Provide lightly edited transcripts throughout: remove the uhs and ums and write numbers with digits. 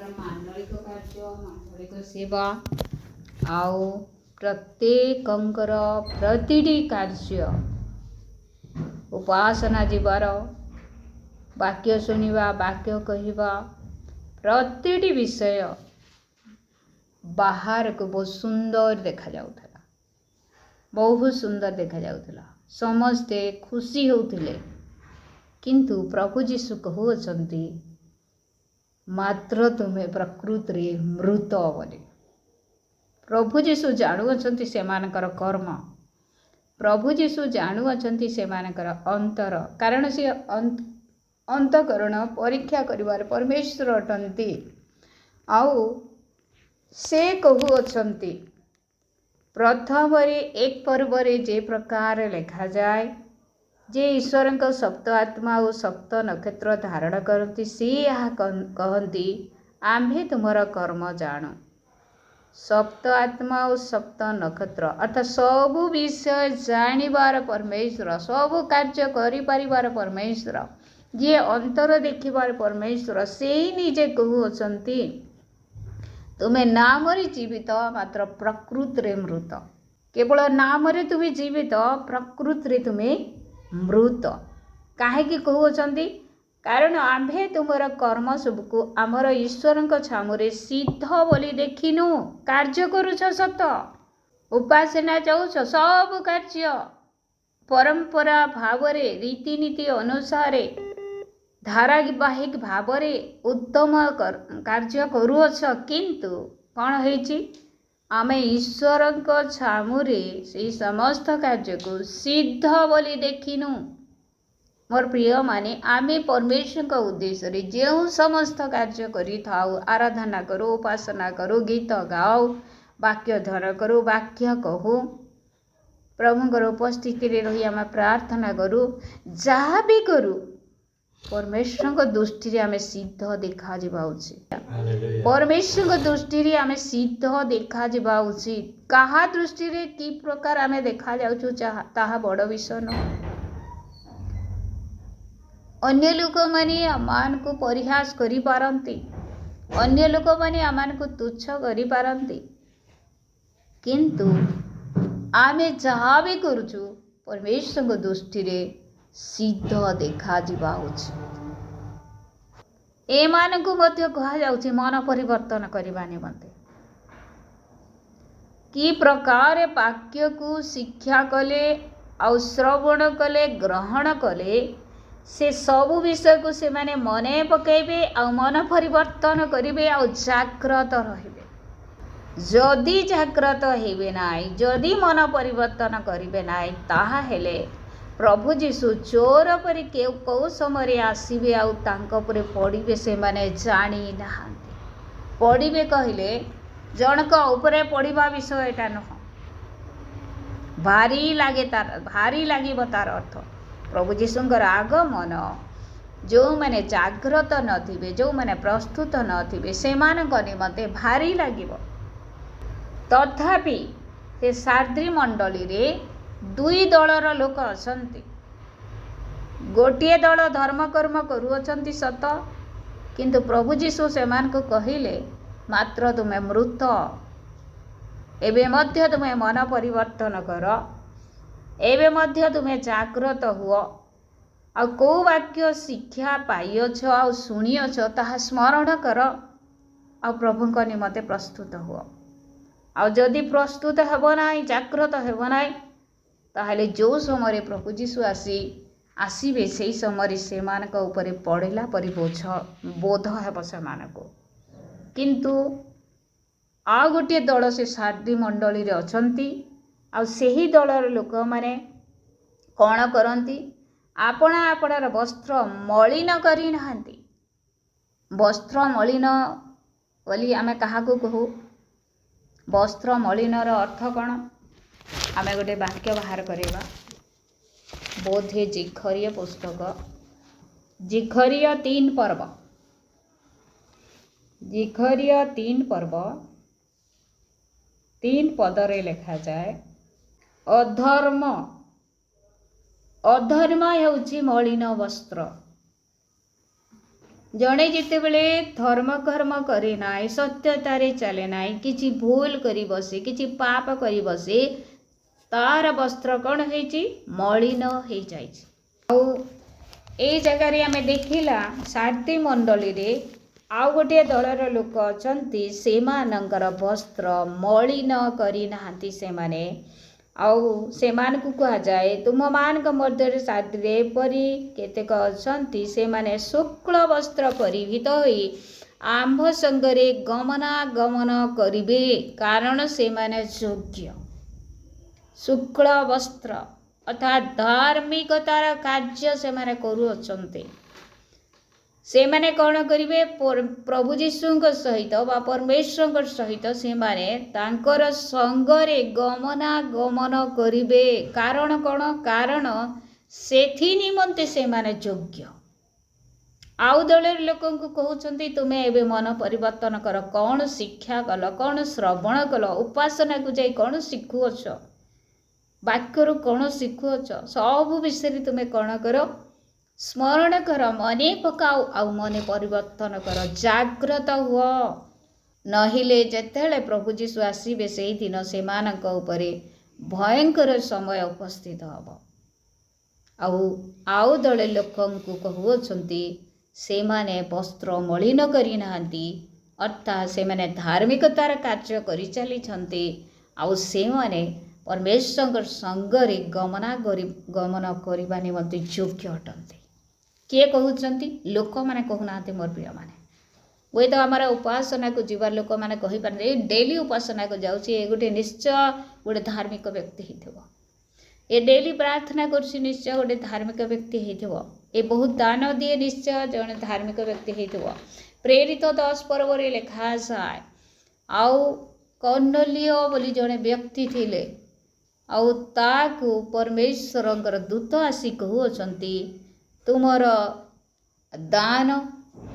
ତାର ମାଣ୍ଡଳିକ କାର୍ଯ୍ୟ ମାଣ୍ଡଳିକ ସେବା ଆଉ ପ୍ରତ୍ୟେକଙ୍କର ପ୍ରତିଟି କାର୍ଯ୍ୟ ଉପାସନା ଯିବାର ବାକ୍ୟ ଶୁଣିବା ବାକ୍ୟ କହିବା ପ୍ରତିଟି ବିଷୟ ବାହାରକୁ ବହୁତ ସୁନ୍ଦର ଦେଖାଯାଉଥିଲା, ବହୁତ ସୁନ୍ଦର ଦେଖାଯାଉଥିଲା। ସମସ୍ତେ ଖୁସି ହେଉଥିଲେ। କିନ୍ତୁ ପ୍ରଭୁ ଯୀଶୁ କହୁଅଛନ୍ତି ମାତ୍ର ତୁମେ ପ୍ରକୃତିରେ ମୃତ ବୋଲି। ପ୍ରଭୁ ଯୀଶୁ ଜାଣୁଅଛନ୍ତି ସେମାନଙ୍କର କର୍ମ, ପ୍ରଭୁ ଯୀଶୁ ଜାଣୁଅଛନ୍ତି ସେମାନଙ୍କର ଅନ୍ତର, କାରଣ ସେ ଅନ୍ତଃକରଣ ପରୀକ୍ଷା କରିବାରେ ପରମେଶ୍ୱର ଅଟନ୍ତି। ଆଉ ସେ କହୁଅଛନ୍ତି ପ୍ରଥମରେ 1 ପର୍ବରେ ଯେ ପ୍ରକାର ଲେଖାଯାଏ ଯେ ଈଶ୍ୱରଙ୍କ ସପ୍ତ ଆତ୍ମା ଓ ସପ୍ତ ନକ୍ଷତ୍ର ଧାରଣ କରନ୍ତି, ସେ ଏହା କହନ୍ତି ଆମ୍ଭେ ତୁମର କର୍ମ ଜାଣୁ। ସପ୍ତ ଆତ୍ମା ଓ ସପ୍ତ ନକ୍ଷତ୍ର ଅର୍ଥାତ୍ ସବୁ ବିଷୟ ଜାଣିବାର ପରମେଶ୍ୱର, ସବୁ କାର୍ଯ୍ୟ କରିପାରିବାର ପରମେଶ୍ୱର, ଯିଏ ଅନ୍ତର ଦେଖିବାର ପରମେଶ୍ୱର, ସେଇ ନିଜେ କହୁଅଛନ୍ତି ତୁମେ ନାମରେ ଜୀବିତ ମାତ୍ର ପ୍ରକୃତିରେ ମୃତ। କେବଳ ନାମରେ ତୁମେ ଜୀବିତ, ପ୍ରକୃତିରେ ତୁମେ ମୃତ। କାହିଁକି କହୁଅଛନ୍ତି? କାରଣ ଆମ୍ଭେ ତୁମର କର୍ମ ସବୁକୁ ଆମର ଈଶ୍ୱରଙ୍କ ଛାମୁରେ ସିଦ୍ଧ ବୋଲି ଦେଖିନୁ। କାର୍ଯ୍ୟ କରୁଛ ସତ, ଉପାସନା ଯାଉଛ, ସବୁ କାର୍ଯ୍ୟ ପରମ୍ପରା ଭାବରେ ରୀତିନୀତି ଅନୁସାରେ ଧାରାବାହିକ ଭାବରେ ଉତ୍ତମ କାର୍ଯ୍ୟ କରୁଅଛ, କିନ୍ତୁ କ'ଣ ହେଇଛି? ଆମେ ଈଶ୍ୱରଙ୍କ ଛାମୁରେ ସେଇ ସମସ୍ତ କାର୍ଯ୍ୟକୁ ସିଦ୍ଧ ବୋଲି ଦେଖିନୁ। ମୋର ପ୍ରିୟମାନେ, ଆମେ ପରମେଶ୍ୱରଙ୍କ ଉଦ୍ଦେଶ୍ୟରେ ଯେଉଁ ସମସ୍ତ କାର୍ଯ୍ୟ କରିଥାଉ, ଆରାଧନା କରୁ, ଉପାସନା କରୁ, ଗୀତ ଗାଉ, ବାକ୍ୟ ଧ୍ୟାନ କରୁ, ବାକ୍ୟ କହୁ, ପ୍ରଭୁଙ୍କର ଉପସ୍ଥିତିରେ ରହି ଆମେ ପ୍ରାର୍ଥନା କରୁ, ଯାହା ବି କରୁ ପରମେଶ୍ୱରଙ୍କ ଦୃଷ୍ଟିରେ ଆମେ ସିଦ୍ଧ ଦେଖାଯିବା ଉଚିତ। ପରମେଶ୍ୱରଙ୍କ ଦୃଷ୍ଟିରେ ଆମେ ସିଦ୍ଧ ଦେଖାଯିବା ଉଚିତ। କାହା ଦୃଷ୍ଟିରେ କି ପ୍ରକାର ଆମେ ଦେଖାଯାଉଛୁ ତାହା ବଡ଼ ବିଷୟ ନୁହେଁ। ଅନ୍ୟ ଲୋକମାନେ ଆମମାନଙ୍କୁ ପରିହାସ କରିପାରନ୍ତି, ଅନ୍ୟ ଲୋକମାନେ ଆମମାନଙ୍କୁ ତୁଚ୍ଛ କରିପାରନ୍ତି, କିନ୍ତୁ ଆମେ ଯାହା ବି କରୁଛୁ ପରମେଶ୍ୱରଙ୍କ ଦୃଷ୍ଟିରେ ସିଦ୍ଧ ଦେଖାଯିବା ଉଚିତ। ଏମାନଙ୍କୁ ମଧ୍ୟ କୁହାଯାଉଛି ମନ ପରିବର୍ତ୍ତନ କରିବା ନିମନ୍ତେ। କି ପ୍ରକାର ବାକ୍ୟକୁ ଶିକ୍ଷା କଲେ ଆଉ ଶ୍ରବଣ କଲେ, ଗ୍ରହଣ କଲେ, ସେ ସବୁ ବିଷୟକୁ ସେମାନେ ମନେ ପକାଇବେ ଆଉ ମନ ପରିବର୍ତ୍ତନ କରିବେ ଆଉ ଜାଗ୍ରତ ରହିବେ। ଯଦି ଜାଗ୍ରତ ହେବେ ନାହିଁ, ଯଦି ମନ ପରିବର୍ତ୍ତନ କରିବେ ନାହିଁ, ତାହେଲେ ପ୍ରଭୁ ଯୀଶୁ ଚୋର ପରି କେଉଁ ସମୟରେ ଆସିବେ ଆଉ ତାଙ୍କ ଉପରେ ପଡ଼ିବେ ସେମାନେ ଜାଣି ନାହାନ୍ତି। ପଡ଼ିବେ କହିଲେ ଜଣଙ୍କ ଉପରେ ପଡ଼ିବା ବିଷୟ ଏଇଟା ନୁହଁ। ଭାରି ଲାଗିବ ତାର ଅର୍ଥ। ପ୍ରଭୁ ଯୀଶୁଙ୍କର ଆଗମନ ଯେଉଁମାନେ ଜାଗ୍ରତ ନଥିବେ, ଯେଉଁମାନେ ପ୍ରସ୍ତୁତ ନଥିବେ, ସେମାନଙ୍କ ନିମନ୍ତେ ଭାରି ଲାଗିବ। ତଥାପି ସେ ସାର୍ଦି ମଣ୍ଡଳୀରେ 2 ଦଳର ଲୋକ ଅଛନ୍ତି। ଗୋଟିଏ ଦଳ ଧର୍ମକର୍ମ କରୁଅଛନ୍ତି ସତ, କିନ୍ତୁ ପ୍ରଭୁ ଯୀଶୁ ସେମାନଙ୍କୁ କହିଲେ ମାତ୍ର ତୁମେ ମୃତ। ଏବେ ମଧ୍ୟ ତୁମେ ମନ ପରିବର୍ତ୍ତନ କର, ଏବେ ମଧ୍ୟ ତୁମେ ଜାଗ୍ରତ ହୁଅ, ଆଉ କେଉଁ ବାକ୍ୟ ଶିକ୍ଷା ପାଇଅଛ ଆଉ ଶୁଣିଅଛ ତାହା ସ୍ମରଣ କର, ଆଉ ପ୍ରଭୁଙ୍କ ନିମନ୍ତେ ପ୍ରସ୍ତୁତ ହୁଅ। ଆଉ ଯଦି ପ୍ରସ୍ତୁତ ହେବ ନାହିଁ, ଜାଗ୍ରତ ହେବ ନାହିଁ, ତାହେଲେ ଯେଉଁ ସମୟରେ ପ୍ରଭୁ ଯୀଶୁ ଆସିବେ ସେହି ସମୟରେ ସେମାନଙ୍କ ଉପରେ ପଡ଼ିଲା ପରି ବୋଧ ହେବ ସେମାନଙ୍କୁ। କିନ୍ତୁ ଆଉ ଗୋଟିଏ ଦଳ ସେ ସାର୍ଦି ମଣ୍ଡଳୀରେ ଅଛନ୍ତି, ଆଉ ସେହି ଦଳର ଲୋକମାନେ କ'ଣ କରନ୍ତି? ଆପଣାର ବସ୍ତ୍ର ମଳିନ କରିନାହାନ୍ତି। ବସ୍ତ୍ର ମଳିନ ବୋଲି ଆମେ କାହାକୁ କହୁ? ବସ୍ତ୍ର ମଳିନର ଅର୍ଥ କ'ଣ? ଆମେ ଗୋଟେ ବାକ୍ୟ ବାହାର କରିବା। ବୋଧେ ଜିଖରୀୟ ପୁସ୍ତକ, ଜିଖରୀୟ 3 ପର୍ବ, ଜିଖରୀୟ 3 ପର୍ବ 3 ପଦରେ ଲେଖାଯାଏ, ଅଧର୍ମ ହେଉଛି ମଳିନ ବସ୍ତ୍ର। जड़े जितेबले धर्म कर्म करे नाई सत्यतारे चले नाई किछि भूल करी बसे किछि पाप करी बसे तार वस्त्र कौन है मलिन हो जाए। जगार आम देखला सारथी मंडली रे आउ गोटे दलर लोक अछंती सेमानंकर वस्त्र मलिन करी नाहांती सेमाने आउ सेमानकु कहा जाए तुम मान मध्य साथी परी केतेक अछंती सेमाने शुक्ल वस्त्र परिहित होई आंभ संगरे गमनागमन करिवे कारण सेमाने योग्य। शुक्ल वस्त्र अर्थात धार्मिकतार कार्य सेमाने करूअछंती सेमाने कौन करिवे प्रभु जीशु सहित बा परमेश्वर सहित सेमाने तांकर संगरे गमनागमन करिवे कारण कौन कारण सेथि निमंते सेमाने योग्य। आउ दलर लोक कहउछंती तुमे एबे मन परिवर्तन कर कौन शिक्षा कल कौन श्रवण कल उपासना को जाई कौन शिखुअछ वाक्यरु कौन शिखुअछ सब विषय तुमे कौन करो स्मरण कर मने पकाओ आउ मने परिवर्तन कर जाग्रत हुआ नहिले जेतेले प्रभु जीशु आसीबे सेही दिन सेमानक उपरे भयंकर समय उपस्थित हब। आउ दले लोकंकु कहउछंती सेमाने वस्त्र मलिन करी नाहांती अर्थात सेमाने धार्मिकतार कार्य करि चली छंती आउ सेमाने परमेश्वर संगरे गमन करबा निमंते योग्य अटंती। किए कहउछंती लोक माने कहउनांती मोर प्रिय माने वे तो हमारा उपासना को जीवार लोक माने कहि पारे डेली उपासना को जाउची ए गोटे निश्चय गोटे धार्मिक व्यक्ति हिथबो ए डेली प्रार्थना करछि निश्चय गोटे धार्मिक व्यक्ति हिथबो ए बहुत दान दिए निश्चय जने धार्मिक व्यक्ति हिथबो। प्रेरित 10 पर्व रे लेखा जाय आउ कर्नेलियो बोली जने व्यक्ति थिले आउ ताकू परमेश्वरंकर दूत आसी कहउछंती तुमर दान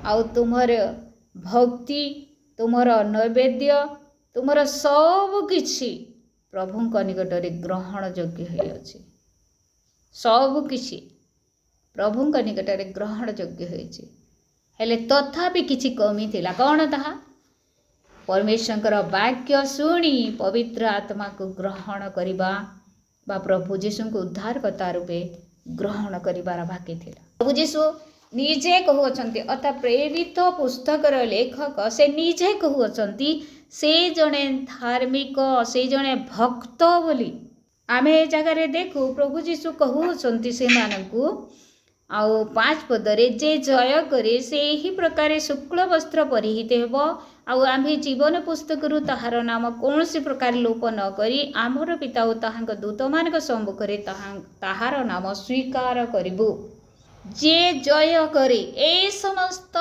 आउ तुमर भक्ति तुमर नैवेद्य तुमर सब किछि प्रभुंक निकटरे ग्रहण योग्य होइछि सब किछि प्रभुंक निकटरे ग्रहण योग्य होइछि हेले तथापि किछि कमी थिला कौन ताहा परमेश्वरंकर वाक्य सुनी पवित्र आत्मा को ग्रहण करिबा बा प्रभु जीशु को उद्धारकर्ता रूपे ग्रहण करिबार बाकी थिला। प्रभु जीशु निजे कहउछंती अर्थात प्रेरित पुस्तकर लेखक से निजे कहउछंती से जने धार्मिक से जने भक्त बोली आमे ए जगह देखु प्रभु जीशु कहउछंती से मानकु आउ 5 पदरे जे जय करे से ही प्रकार शुक्ल वस्त्र परिहित हेबो आउ आम्भे जीवन पुस्तकरु ताहार नाम कौन सी प्रकार लोप न करी आमर पिता ओ ताहांक दूत मानक सम्मुखरे ताहार नाम स्वीकार करिबु। जे जय करे ए समस्त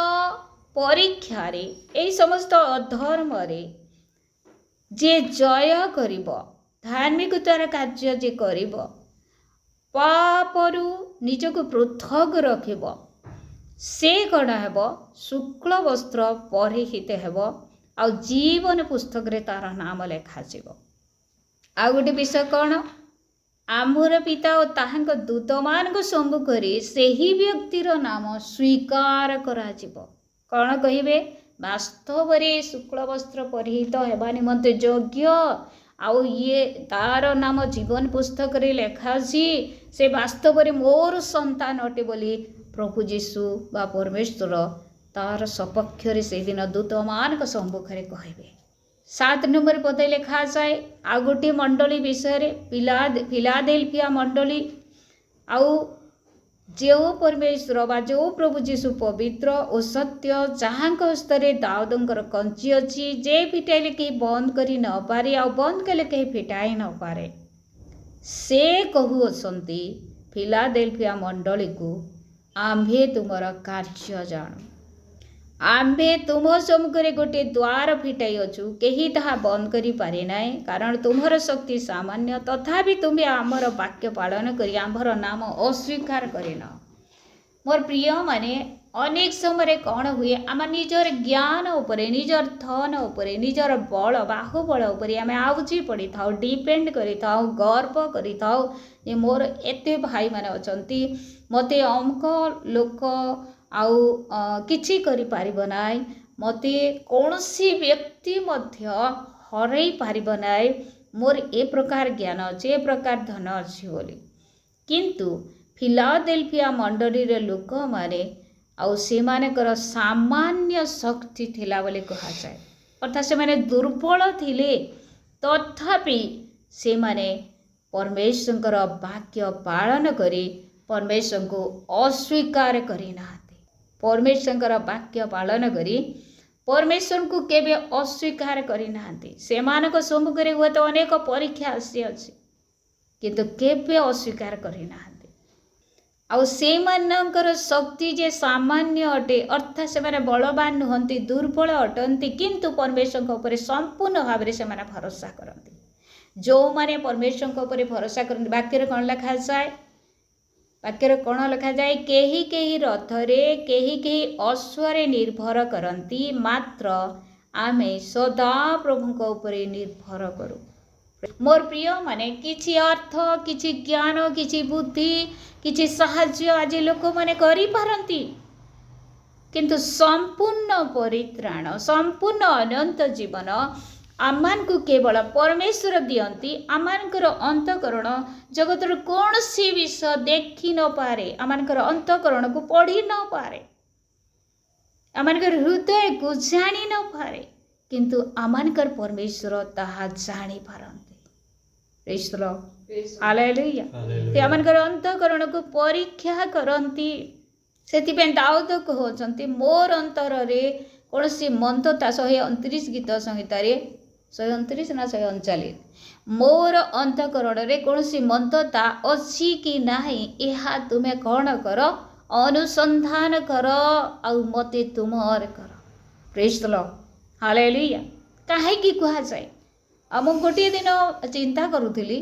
परीक्षा रे ए समस्त अधर्म रे जे जय करिबो धार्मिकतार कार्य जे करिबो पापरु निजको पृथक रखिब से कण हेब शुक्ल वस्त्र परिहित हेब आ जीवन पुस्तक रे तार नाम लेखा जीव। आ गोटे विषय कौन आम्भर पिता और ताहांक दूत मानक सम्मुखरे सेही व्यक्तिर नाम स्वीकार करा जीव कौन कहिबे वास्तव रे शुक्ल वस्त्र परिहित हेबा निमंते योग्य आउ ये तार नाम जीवन पुस्तक रे लेखा छी से वास्तव रे मोर संतान अटे बोली प्रभु जीशु बा परमेश्वर तार सपक्ष रे से दिन दूत मानक सम्मुखरे कहबे। 7 नंबर पदे लेखा जाए आ गोटे मंडली विषय रे फिलाडेल्फिया मंडली आउ जो परमेश्वर बा जो प्रभु जीशु पवित्र और सत्य जहाँक हस्तरे दाऊदंकर कंची अच्छी जे फिटाइले कहीं बंद करी न पारे आ बंद कले कहीं फिटाई न पारे से कहूअछंती फिलाडेल्फिया मंडली को आम्भे तुमर कार्य जाणु आम्भे तुम सम्मुखरे गोटे द्वार फिटाई अछु केही ताहा बंद करी पारे नाय कारण तुमर शक्ति सामान्य तथापि तुम्हें आमर वाक्य पालन करी आमर नाम अस्वीकार करेन। मोर प्रिय माने अनेक समय कौन हुए आम निजर ज्ञान उपरे निजर धन उपरे निजर बल बाहुबल उपरे आम आउजी पड़ी था डिपेंड करी था गर्व करी था मोर एते भाई माने अछंती मते अमक लोक किछि करि पारिबो नाई मते कौनसी व्यक्ति मध्य हरई पारिबो नाई मोर ए प्रकार ज्ञान अच्छे ए प्रकार धन अच्छी बोली किंतु फिलाडेल्फिया मंडली रे लोक माने से मानेकर सामान्य शक्ति थिला बोली कहा जाए अर्थात से माने दुर्बल थिले तथापि से माने परमेश्वर वाक्य पालन करी परमेश्वर को अस्वीकार करिना परमेश्वर वाक्य पालन करी परमेश्वर को केबे अस्वीकार करिना से मानक सम्मुखरे हुए तो अनेक परीक्षा आसी अछि किंतु केबे अस्वीकार करिना आउ से मानकर शक्ति जे सामान्य अटे अर्थात से माने बलवान नुहंती दुर्बल अटंती किंतु परमेश्वर ऊपर संपूर्ण भाव से माने भरोसा करती जो माने परमेश्वर ऊपर भरोसा करती वाक्य कौन लिखा जाए वाक्य कौन लिखा जाए केही केही रथरे केही केही अश्वरे निर्भर करती मात्र आमे सदा प्रभु ऊपर निर्भर करू मोर प्रिय माने किछि अर्थ किछि ज्ञान किछि बुद्धि किछि साहाय्य आज लोक माने करि पारंती किंतु संपूर्ण परित्राण संपूर्ण अनंत जीवन आमान को केवल परमेश्वर दियंती आमानकर अंतकरण जगतर कौन सी विषय देखि न पारे आमानकर अंतकरण को पढ़ी न पारे आमानकर हृदय को जानी न पारे किंतु आमानकर परमेश्वर ताहा जानी पारंती प्रेज द लॉर्ड हालेलुया ते आमानकर अंतकरण को परीक्षा करंती सेतिपे दाऊद कहउचंती मोर अंतर रे कोनसी मंतता 129 गीत संहिता रे 129 ना 139 मोर अंतकरण रे कोनसी मंतता अछि कि नाही एहा तुमे कोन कर अनुसंधान कर आ मते तुमर कर प्रेज द लॉर्ड हालेलुया काहे कि कहा जाए आम गोटे दिन चिंता करूली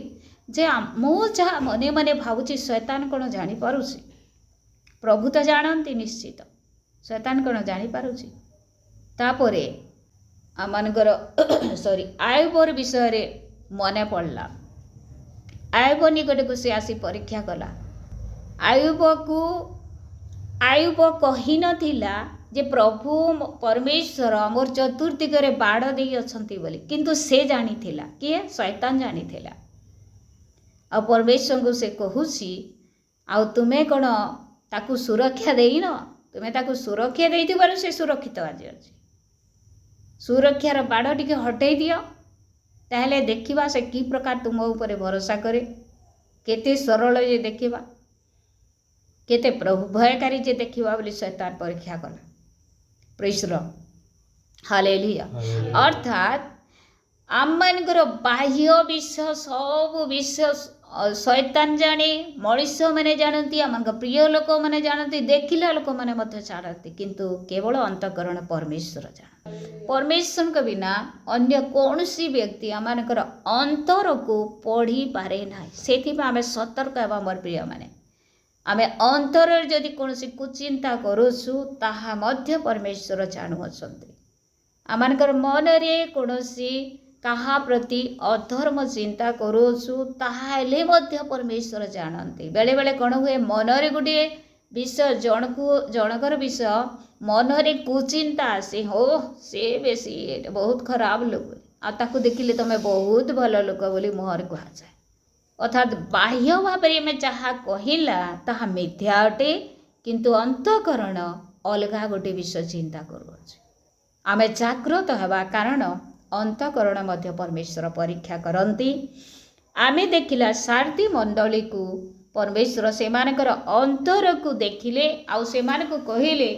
जे मु जहाँ मने मने भावुची शैतान कौन जानी पारुची प्रभु तो जानती निश्चित शैतान कौन जानी पारुची तापरे आमानकर सॉरी आयुबर विषय रे मने पड़ला आयुब निकट को से आसी परीक्षा कला आयुब कही नथिला जे प्रभु परमेश्वर मोर चतुर्दिगरे बाड़ दे अछंती बोली किंतु से जानी थिला किए शैतान जानी थिला आ परमेश्वर को से कहूसी आ तुमे कौन ताकू सुरक्षा देन तुमे ताकू सुरक्षा देइथिबार से सुरक्षित आज अछि सुरक्षार बाड़ टिके हटई दियो ताहले देखिबा से की प्रकार तुम ऊपर भरोसा करे केते सरल जे देखिबा केते प्रभु भयकारी जे देखिबा बोली शैतान परीक्षा कला प्रेज द लॉर्ड हालेलुया अर्थात आमମାନଙ୍କର बाह्य विषय सब विषय शैतान जाने मनुष्य माने जानती आमମାନଙ୍କ प्रिय लोक माने जानती देखिला लोक माने मध्य जानती किंतु केवल अंतकरण परमेश्वर जान परमेश्वर के बिना अन्य कौनसी व्यक्ति आमମାନଙ୍କର अंतर को पढ़ी पारे ना सेथि आमे सतर्क हेबा मोर प्रिय माने आमे अंतर जदि कौनसी कुचिंता करूछु ताहा मध्य परमेश्वर जानु अछंती आमମାନଙ୍କର मनरे कौनसी कहा प्रति अधर्म चिंता करूछु ताहा हेले मध्य परमेश्वर जानती बेले बेले कौन हुए मनरे गोटे विषय जनकर विषय मनरे कुचिंता आसे हो से बेसी बहुत खराब लोक आ ताकू देखिले तमे बहुत भल लोक बोली मुहर कहा जाए अर्थात बाह्य भाव में जहाँ कहला ताहा मिथ्या अटे किंतु अंतकरण अलगा गोटे विषय चिंता करुअछि आमे जागृत हेबा कारण अंतकरण मध्य परमेश्वर परीक्षा करती आमे देखिला सारथी मंडली को परमेश्वर से मानकर अंतर को देखिले आउ से मान को कहिले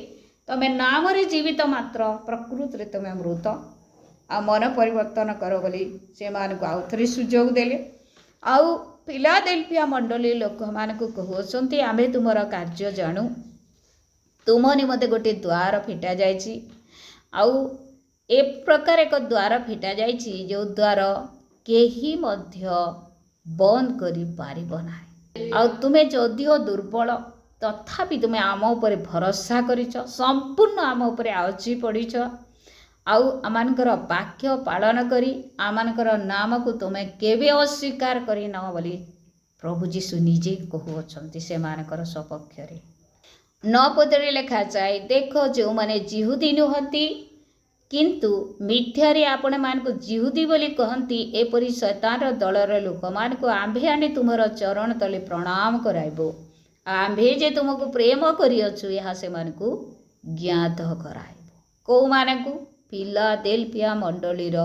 तमे नाम रे जीवित मात्र प्रकृति रे तमे मृत आ मन परिवर्तन करो बोली से मान को आउ थरी सुजोग देले आउ फिलाडेल्फिया मंडली लोक मान को कहउछंती आमे तुमर कार्य जानू तुम निमते गोटे द्वार फिटा जायछि आउ ए प्रकार एक द्वार फिटा जायछि जो द्वार केही मध्य बंद करि पारिबो नाही आउ तुमे जदिओ दुर्बल तथापि तुमे आम ऊपर भरोसा करिछ संपूर्ण आम ऊपर आउची पड़िछ आउ आमानकर वाक्य पालन करी आमानकर नाम को तुमे केबे अस्वीकार करी न बोली प्रभु जीशु निजे कहउछंती से मानकर सपक्ष रे नौ पदरे लिखा जाए, देख जो माने जिहुदी नुहंती किंतु मिथ्यारे आपण मान को जिहुदी बोली कहती एपरी शैतान दलर लोक मान को आंभे आने तुमर चरण तले प्रणाम कराइबो। आंभे जे तुमको प्रेम करिअछु यहाँ से मान को ज्ञात कराइबो। को मान को फिलाडेल्फिया मंडलीर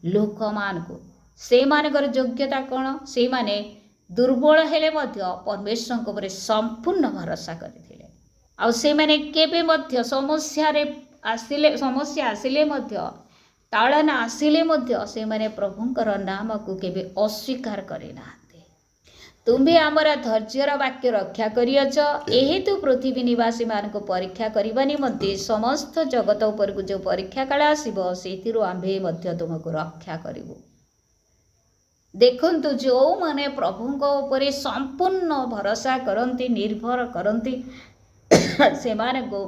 लोक मान को से मानकर योग्यता कौन, से माने दुर्बल हेले मध्य परमेश्वर को संपूर्ण भरोसा करथिले। आ से माने केबे मध्य समस्या आसिले मध्य ताड़ना आसिले मध्य से माने प्रभुंकर नाम को केबे अस्वीकार करे नाते। तुम्हें आमर धैर्यर वाक्य रक्षा करियछ, एहेतु पृथ्वी निवासी मान को परीक्षा करबा निमंते समस्त जगत उपर को जो परीक्षा काल आसीबो सेतिरु आंभे मध्य तुमको रक्षा करिवो। देखंतु जो माने प्रभुंक उपरे संपूर्ण भरोसा करंती निर्भर करंती से माने को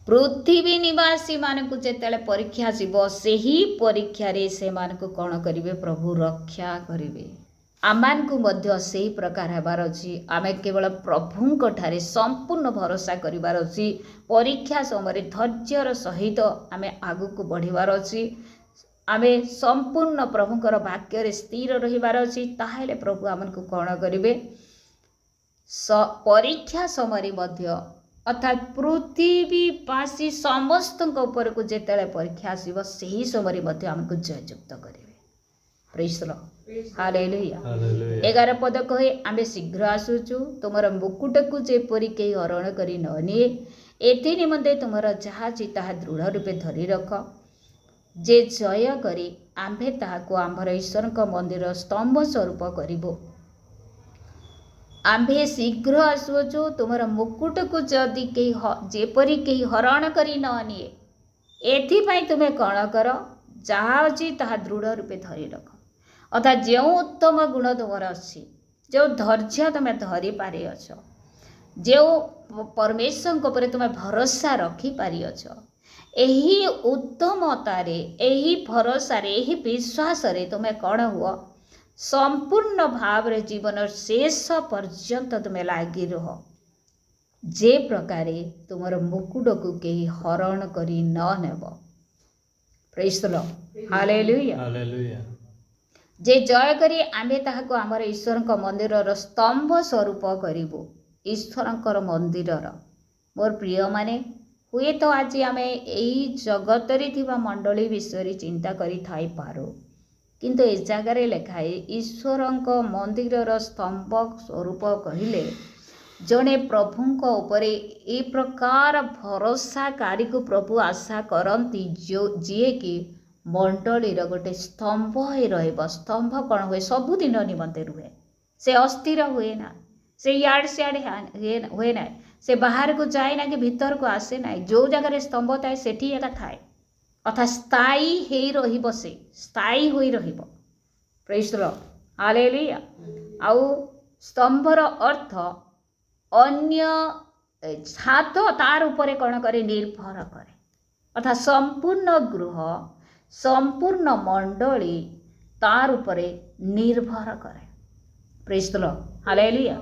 पृथ्वी निवासी मान को जेतेले परीक्षा आसीबो सेही परीक्षा रे से मान को कौन करिवे, प्रभु रक्षा करिवे। आमान को मध्य सेही प्रकार हेबार अछि। आमे केवल प्रभुंक ठारे संपूर्ण भरोसा करिवार अछि। परीक्षा समय धैर्यर सहित आमे आगु को बढ़िवार अछि। आमे संपूर्ण प्रभुंकर वाक्य रे स्थिर रहिबार अछि। ताहेले प्रभु आमन को कौन करिवे, परीक्षा समय मध्य अर्थात पृथ्वीवासी समस्त ऊपर को जेतेले परीक्षा आसीबो सेही समय मध्य आमको जययुक्त करिवे। Praise the lord, hallelujah. 11 पद कहे, आमे शीघ्र आसुचु, तुमर मुकुट को जेपरि केही हरण करी न निए, एथि निमंते तुमर जहा छि ताहा दृढ़ रूपे धरि रख। जे जय करी आम्भे ताहाको आम्भर ईश्वरक मंदिर स्तंभ स्वरूप करिबो। आम्भे शीघ्र आसुचु, तुमर मुकुट को जदि जेपरि केही हरण करी न निए, एथिपाई तुमे कण कर, जहा अछि ताहा दृढ़ रूपे धरि रख। अर्थात जो उत्तम गुण तुमर अछि, जो धैर्य तुमे धरि पारि अछ, जो परमेश्वर को परे तुमे भरोसा रखी पारि अछ, एही उत्तमतारे, एही भरोसा रे, एही विश्वास रे तुमे कण हुआ संपूर्ण भाव रे जीवन शेष पर्यंत तुमे लागी रह। जे प्रकारे तुमर मुकुट को केही हरण करी न नेब। Praise the lord, hallelujah, hallelujah. जे जय करी आमे ताहाको आमर ईश्वरक मंदिरर स्तंभ स्वरूप करिबो। ईश्वरकर मंदिरर मोर प्रिय माने हुए तो आज आमे एई जगतरे थिबा मंडली विषय चिंता करी थाई पारो, किंतु ए जगार लेखाए ईश्वरक मंदिरर स्तंभ स्वरूप कहिले जड़े प्रभुंक उपरे ए प्रकार भरोसाकारी को प्रभु आशा करती, जो जीए कि मंडलीर गोटे स्तंभ ही रहिबो। स्तंभ कौन हुए, सबुदिन निमंते रुहे, से अस्थिर हुए ना, से याड सियाड़े हुए ना, से बाहर को जाए ना कि भीतर को आसे ना। जो जगह स्तंभ थाए सेठी एका थाए, अर्थात स्थायी हेई रहिबो, से स्थायी होई रहिबो। Praise the lord, hallelujah. आउ स्तंभर अर्थ अन्य छात तार उपरे कौन करे, निर्भर करे। अर्थात संपूर्ण गृह, संपूर्ण मंडली तार उपरे निर्भर करे। Praise the lord, hallelujah.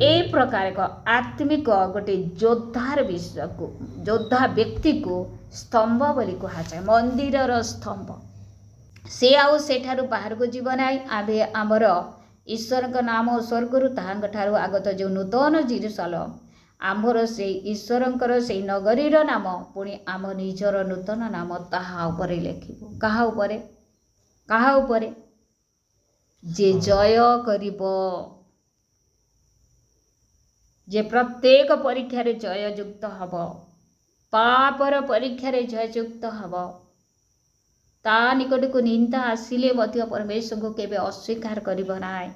ए प्रकार का आत्मिक गोटे योद्धार विषय को, योद्धा व्यक्ति को स्तंभ बोली कहुए, मंदिरर स्तंभ। से आउ सेठारु बाहर को जीव ना। आबे आमर ईश्वर नाम स्वर्गर ताहांठारु आगत जो नूतन जेरुसालेम, आमर से ईश्वरंकर से नगरीर नाम पुणी आम निजर नूतन नाम ताहा उपरे लेखिबो। काहा उपरे, काहा उपरे, जे जय करिबो, जे प्रत्येक परीक्षा रे जययुक्त हब, पापर परीक्षा रे जययुक्त हब, ता निकट को निंदा आसिले मध्य परमेश्वर को केबे अस्वीकार करिबो नाय।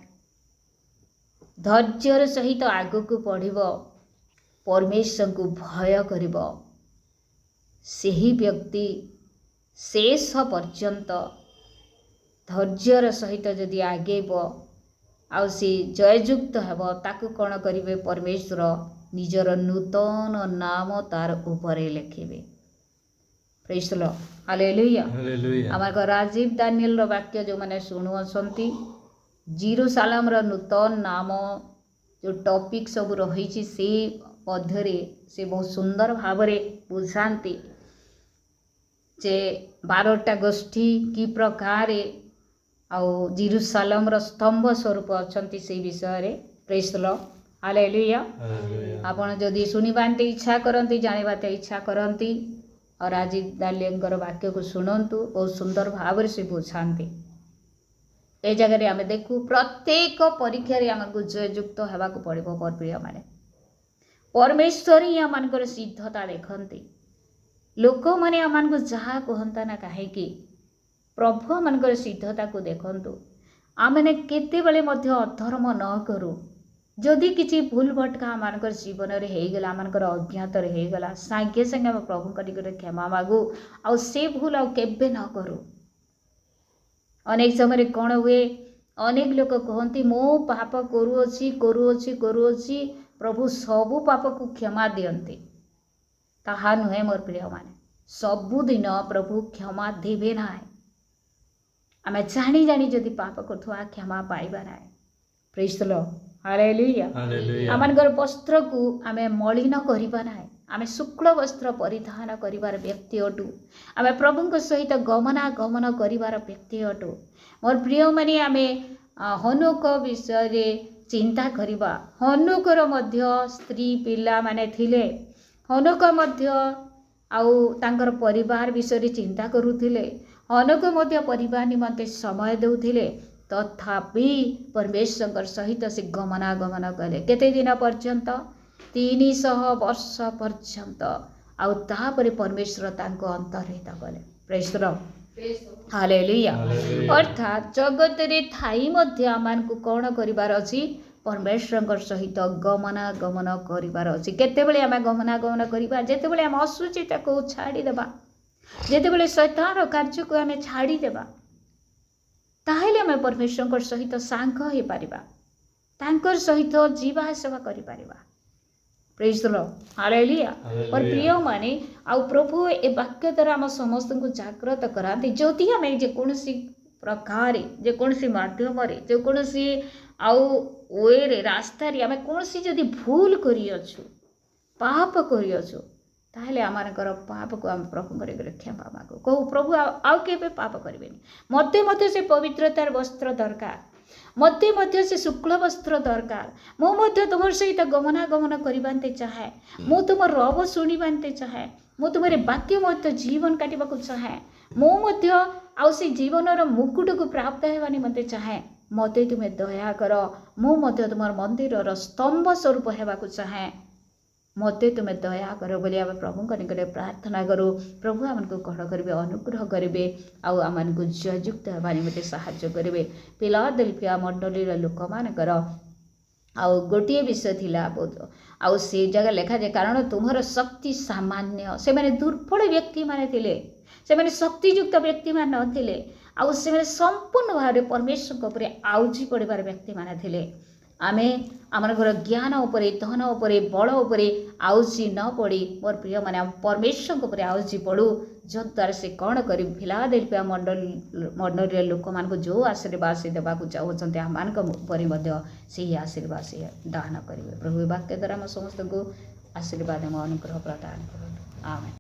धैर्यर सहित आगु को पढ़िबो, परमेश्वर को भय करिबो, सेही व्यक्ति शेष पर्यंत धैर्यर सहित जदि आगेबो आउ सी जययुक्त हेब, ताकू कौन करिवे, परमेश्वर निजर नूतन नाम तार उपरे लेखिबे। Praise the lord, hallelujah, hallelujah. आमार राजीव दानिएल रो वाक्य जो माने सुनुअछंती, जेरूसालेम रो नूतन नाम जो टॉपिक सब रही से ମଧ୍ୟରେ ସେ ବହୁତ ସୁନ୍ଦର ଭାବରେ ବୁଝାନ୍ତି ଯେ 12ଟା ଗୋଷ୍ଠୀ କି ପ୍ରକାରେ ଆଉ ଜେରୁସାଲେମର ସ୍ତମ୍ଭ ସ୍ୱରୂପ ଅଛନ୍ତି ସେଇ ବିଷୟରେ। ପ୍ରେଜ୍ ଦ ଲର୍ଡ, ହାଲେଲୁୟା। ଆପଣ ଯଦି ଶୁଣିବାନ୍ତେ ଇଚ୍ଛା କରନ୍ତି, ଜାଣିବାତେ ଇଚ୍ଛା କରନ୍ତି, और आज दालियंकर वाक्य को शुणु बहुत सुंदर भाव से बुझाती। ए जगह आम देखू प्रत्येक परीक्षा आमको जययुक्त होगा पड़ो। पर प्रिय माने परमेश्वर ही आम सिद्धता देखती। लोक मैंने आम जहाँ कहता ना कहीं प्रभु आम सिद्धता को देखु। आमने केते बेले अधर्म न करूँ। जदि किसी भूल भटका आम जीवन में होगला, आम अज्ञात होगला, सागे सागे आम प्रभु कर क्षमा मागू आ से भूल आके न करूँ। अनेक समय कौन हुए, अनेक लोक कहती मो पाप करुअछि प्रभु सबू पाप को क्षमा दियंती। ताहा नुहे मोर प्रिय माने, सबुदिन प्रभु क्षमा देवे ना। आम जानी जानी जदि पाप करुवा क्षमा पाइबा ना। Praise the lord, hallelujah. आमनगर वस्त्र को आम मलिन करिबा ना। आम शुक्ल वस्त्र परिधान करिवार व्यक्ति अटू। आम प्रभु सहित गमनागमन करिवार व्यक्ति अटू। मोर प्रिय माने आम हनुक विषय चिंता करिबा। हनुकर मध्य स्त्री पिला माने थिले। हनुक मध्य आउ तांकर परिवार विषय चिंता करुथिले। हनुक मध्य परिवार निमंते समय देउथिले। तथापि परमेश्वर सहित से गमनागमन कले केते दिन पर्यंत 300 वर्ष पर्यंत। आउ तापरे परमेश्वर तांको अंतर्हित कले। Praise the lord, hallelujah. अर्थात जगत रे थाई मध्य आमान को कोन करिवार अछि, परमेश्वर सहित गमनागमन करिवार अछि। केते बेले आम गमनागमन करिबा, जेते बेले आम असुचिता को छाड़ी देबा, जेते बेले शैतान कार्य को आम छाड़ी देबा, ताहेले आम परमेश्वर सहित सांग हो पारिबा, तांकर सहित जीवा सेवा करि Paribas. Praise the lord, hallelujah. और प्रिय माने आउ प्रभु ए वाक्य द्वारा आम समस्त को जागृत कराते। जदि आम जेकोसी प्रकार, जेकोसी माध्यम, जेकोसी आउ वे रे रास्ता रे आम कोनसी जदि भूल करियछु, पाप करियछु, ताहले आमानकर पाप को आम प्रभु करे क्षमा मागो। कहू प्रभु आउ केबे पाप करिवेनी। मते से पवित्रतार वस्त्र दरकार, मते से शुक्ल वस्त्र दरकार। मो मध्य तुम सहित गमनागमन करिबांते चाहे, मु तुम रब शुणिबांते चाहे, मु तुमरे वाक्य मध्य जीवन काटिबाकु चाहे, मो मध्य आउ से जीवनर मुकुट को प्राप्त हेबा निमंते चाहे। मते तुमे दया कर, मु मध्य तुमर मंदिरर स्तंभ स्वरूप हेबाकु चाहे। मते तुमे दया कर बोली आम प्रभु निकटे प्रार्थना करूँ। प्रभु आमको कड़ करेंगे, अनुग्रह करेंगे, आउ आमको जययुक्त होगा निमते साहाय्य करेंगे। फिलाडेल्फिया मंडलीर लोक मानकर आउ गोटे विषय थिला बहुत आउ से जगह लिखा जाए, कारण तुम्हार शक्ति सामान्य। से माने दुर्बल व्यक्ति माने थिले, से माने शक्तियुक्त व्यक्ति मान नथिले, आउ से माने संपूर्ण भाव परमेश्वर उपरे आउजी पड़िबार व्यक्ति माने थिले। आमे आमर ज्ञान उपरे, धन उपरे, बल उपरे आउजी न पड़ी मोर प्रिय माने परमेश्वर उपरे आउजी पड़ू। जद्वारा से कौन कर फिलाडेल्फिया मंडल लोक मान जो आशीर्वाद से देवाक चाहते आम से आशीर्वाद से दान करेंगे। प्रभु वाक्य द्वारा समस्त को आशीर्वाद अनुग्रह प्रदान करूँ। आमेन।